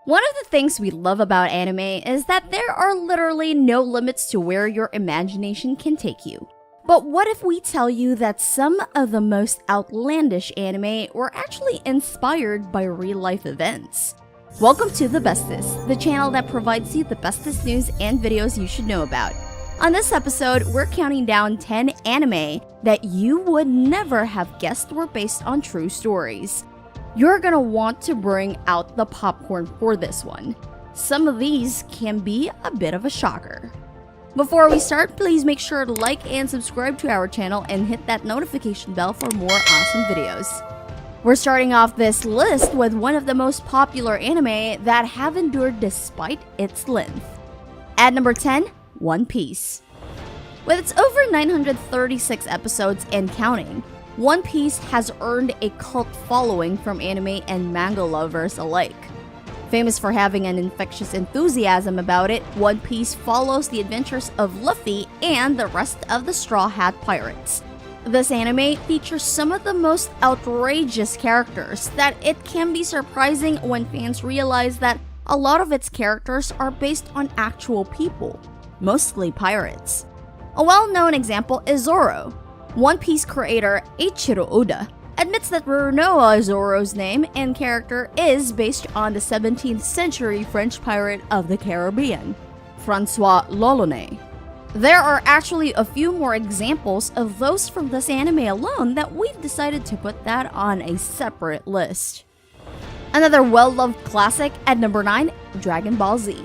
One of the things we love about anime is that there are literally no limits to where your imagination can take you. But what if we tell you that some of the most outlandish anime were actually inspired by real-life events? Welcome to The Bestest, the channel that provides you the bestest news and videos you should know about. On this episode, we're counting down 10 anime that you would never have guessed were based on true stories. You're gonna want to bring out the popcorn for this one. Some of these can be a bit of a shocker. Before we start, please make sure to like and subscribe to our channel and hit that notification bell for more awesome videos. We're starting off this list with one of the most popular anime that have endured despite its length. At number 10, One Piece. With its over 936 episodes and counting, One Piece has earned a cult following from anime and manga lovers alike. Famous for having an infectious enthusiasm about it, One Piece follows the adventures of Luffy and the rest of the Straw Hat Pirates. This anime features some of the most outrageous characters that it can be surprising when fans realize that a lot of its characters are based on actual people, mostly pirates. A well-known example is Zoro. One Piece creator Eiichiro Oda admits that Renoa Zoro's name and character is based on the 17th century French pirate of the Caribbean, Francois l'Olonnais. There are actually a few more examples of those from this anime alone that we've decided to put that on a separate list. Another well-loved classic at number 9, Dragon Ball Z.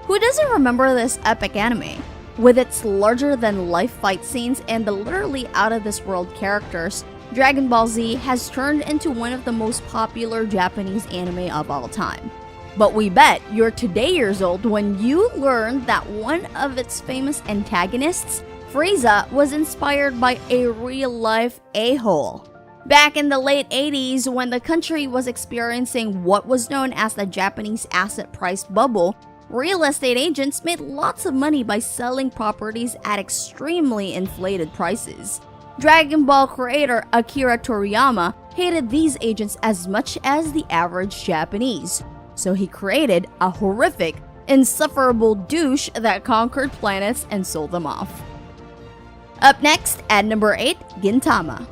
Who doesn't remember this epic anime? With its larger-than-life fight scenes and the literally out-of-this-world characters, Dragon Ball Z has turned into one of the most popular Japanese anime of all time. But we bet you're today years old when you learn that one of its famous antagonists, Frieza, was inspired by a real-life a-hole. Back in the late 80s, when the country was experiencing what was known as the Japanese asset price bubble, real estate agents made lots of money by selling properties at extremely inflated prices. Dragon Ball creator Akira Toriyama hated these agents as much as the average Japanese, so he created a horrific, insufferable douche that conquered planets and sold them off. Up next, at number 8, Gintama.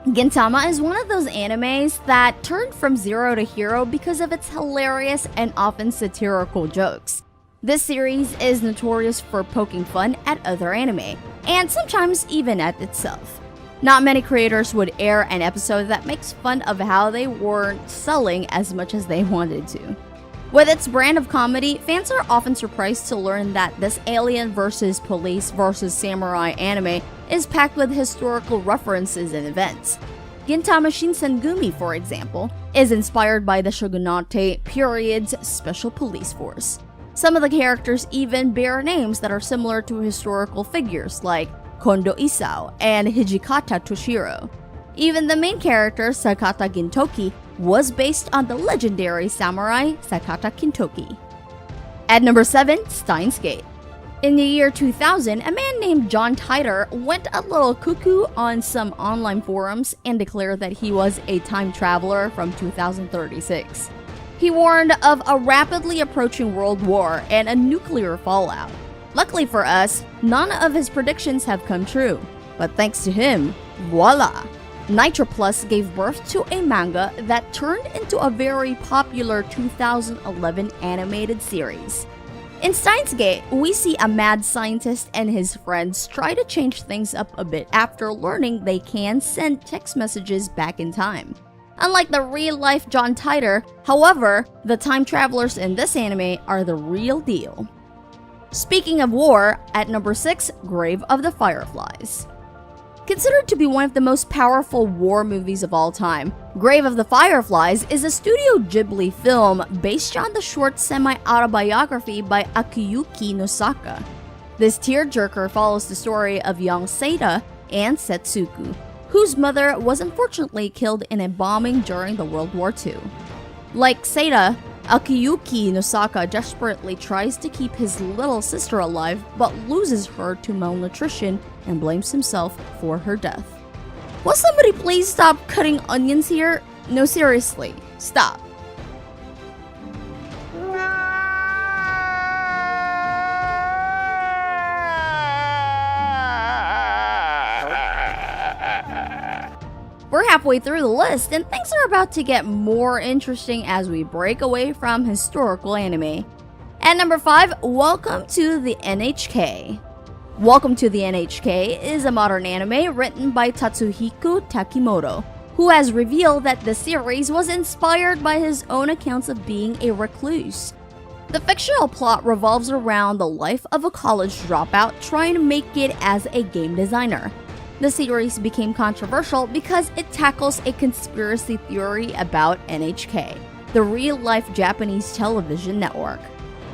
Gintama is one of those animes that turned from zero to hero because of its hilarious and often satirical jokes. This series is notorious for poking fun at other anime, and sometimes even at itself. Not many creators would air an episode that makes fun of how they weren't selling as much as they wanted to. With its brand of comedy, fans are often surprised to learn that this alien versus police versus samurai anime is packed with historical references and events. Gintama Shinsengumi, for example, is inspired by the Shogunate period's special police force. Some of the characters even bear names that are similar to historical figures like Kondo Isao and Hijikata Toshiro. Even the main character, Sakata Gintoki, was based on the legendary samurai Sakata Kintoki. At number 7, Steins Gate. In the year 2000, a man named John Titor went a little cuckoo on some online forums and declared that he was a time traveler from 2036. He warned of a rapidly approaching world war and a nuclear fallout. Luckily for us, none of his predictions have come true. But thanks to him, voila! Nitroplus gave birth to a manga that turned into a very popular 2011 animated series. In Steins Gate, we see a mad scientist and his friends try to change things up a bit after learning they can send text messages back in time. Unlike the real-life John Titor, however, the time travelers in this anime are the real deal. Speaking of war, at number 6, Grave of the Fireflies. Considered to be one of the most powerful war movies of all time, Grave of the Fireflies is a Studio Ghibli film based on the short semi-autobiography by Akiyuki Nosaka. This tearjerker follows the story of young Seita and Setsuko, whose mother was unfortunately killed in a bombing during the World War II. Like Seita, Akiyuki Nosaka desperately tries to keep his little sister alive but loses her to malnutrition and blames himself for her death. Will somebody please stop cutting onions here? No, seriously, stop. halfway through the list, and things are about to get more interesting as we break away from historical anime. At number 5, Welcome to the NHK. Welcome to the NHK is a modern anime written by Tatsuhiko Takimoto, who has revealed that the series was inspired by his own accounts of being a recluse. The fictional plot revolves around the life of a college dropout trying to make it as a game designer. The series became controversial because it tackles a conspiracy theory about NHK, the real-life Japanese television network.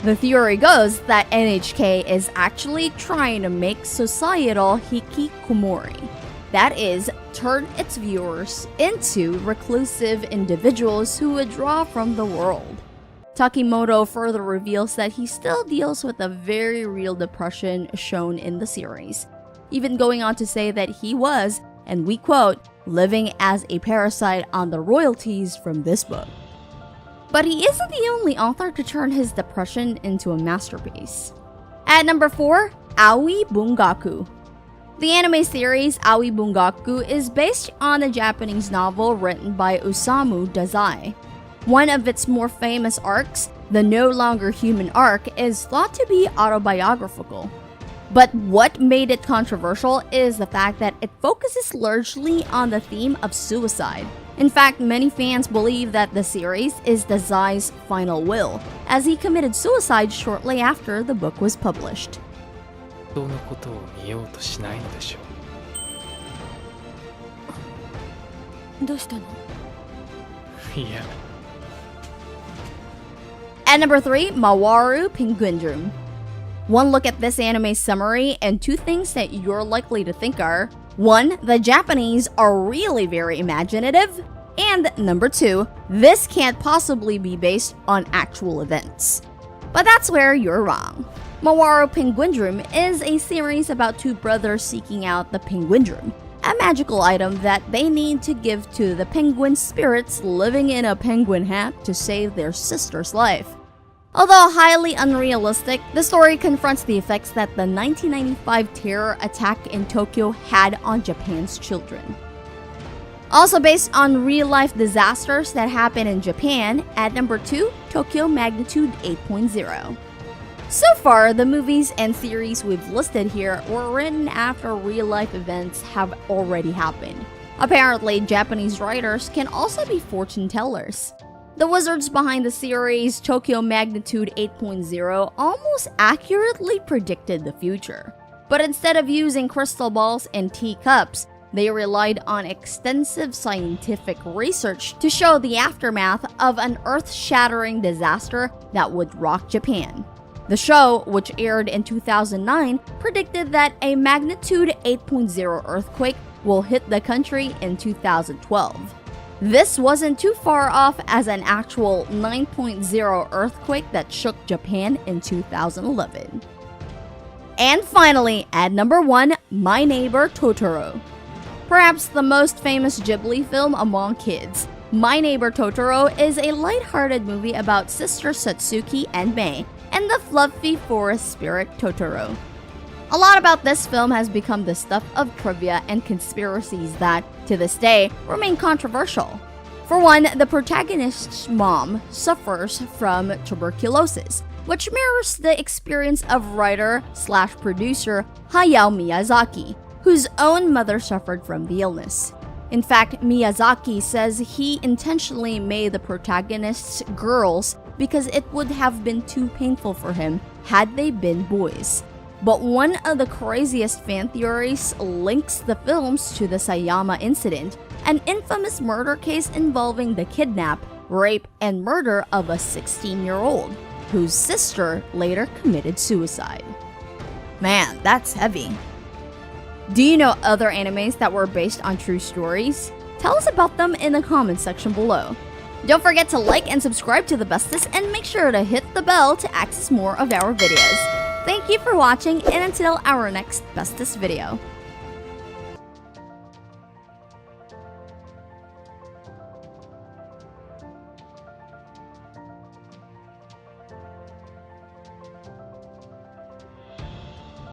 The theory goes that NHK is actually trying to make societal hikikomori. That is, turn its viewers into reclusive individuals who withdraw from the world. Takimoto further reveals that he still deals with a very real depression shown in the series, even going on to say that he was, and we quote, living as a parasite on the royalties from this book. But he isn't the only author to turn his depression into a masterpiece. At number 4, Aoi Bungaku. The anime series Aoi Bungaku is based on a Japanese novel written by Osamu Dazai. One of its more famous arcs, the No Longer Human arc, is thought to be autobiographical. But what made it controversial is the fact that it focuses largely on the theme of suicide. In fact, many fans believe that the series is Dazai's final will, as he committed suicide shortly after the book was published. 人のことを見ようとしないのでしょう。どうしたの？いや。At number 3, Mawaru Penguindrum. One look at this anime summary and two things that you're likely to think are: 1. The Japanese are really very imaginative, and number 2, this can't possibly be based on actual events. But that's where you're wrong. Mawaru Penguindrum is a series about two brothers seeking out the Penguindrum, a magical item that they need to give to the penguin spirits living in a penguin hat to save their sister's life. Although highly unrealistic, the story confronts the effects that the 1995 terror attack in Tokyo had on Japan's children. Also based on real-life disasters that happened in Japan, at number 2, Tokyo Magnitude 8.0. So far, the movies and series we've listed here were written after real-life events have already happened. Apparently, Japanese writers can also be fortune tellers. The wizards behind the series Tokyo Magnitude 8.0 almost accurately predicted the future. But instead of using crystal balls and teacups, they relied on extensive scientific research to show the aftermath of an earth-shattering disaster that would rock Japan. The show, which aired in 2009, predicted that a magnitude 8.0 earthquake will hit the country in 2012. This wasn't too far off as an actual 9.0 earthquake that shook Japan in 2011. And finally, at number 1, My Neighbor Totoro. Perhaps the most famous Ghibli film among kids, My Neighbor Totoro is a lighthearted movie about Sister Satsuki and Mei and the fluffy forest spirit Totoro. A lot about this film has become the stuff of trivia and conspiracies that, to this day, remain controversial. For one, the protagonist's mom suffers from tuberculosis, which mirrors the experience of writer/producer Hayao Miyazaki, whose own mother suffered from the illness. In fact, Miyazaki says he intentionally made the protagonists girls because it would have been too painful for him had they been boys. But one of the craziest fan theories links the films to the Sayama incident, an infamous murder case involving the kidnap, rape, and murder of a 16-year-old, whose sister later committed suicide. Man, that's heavy. Do you know other animes that were based on true stories? Tell us about them in the comments section below. Don't forget to like and subscribe to The Bestest and make sure to hit the bell to access more of our videos. Thank you for watching, and until our next Bestest video.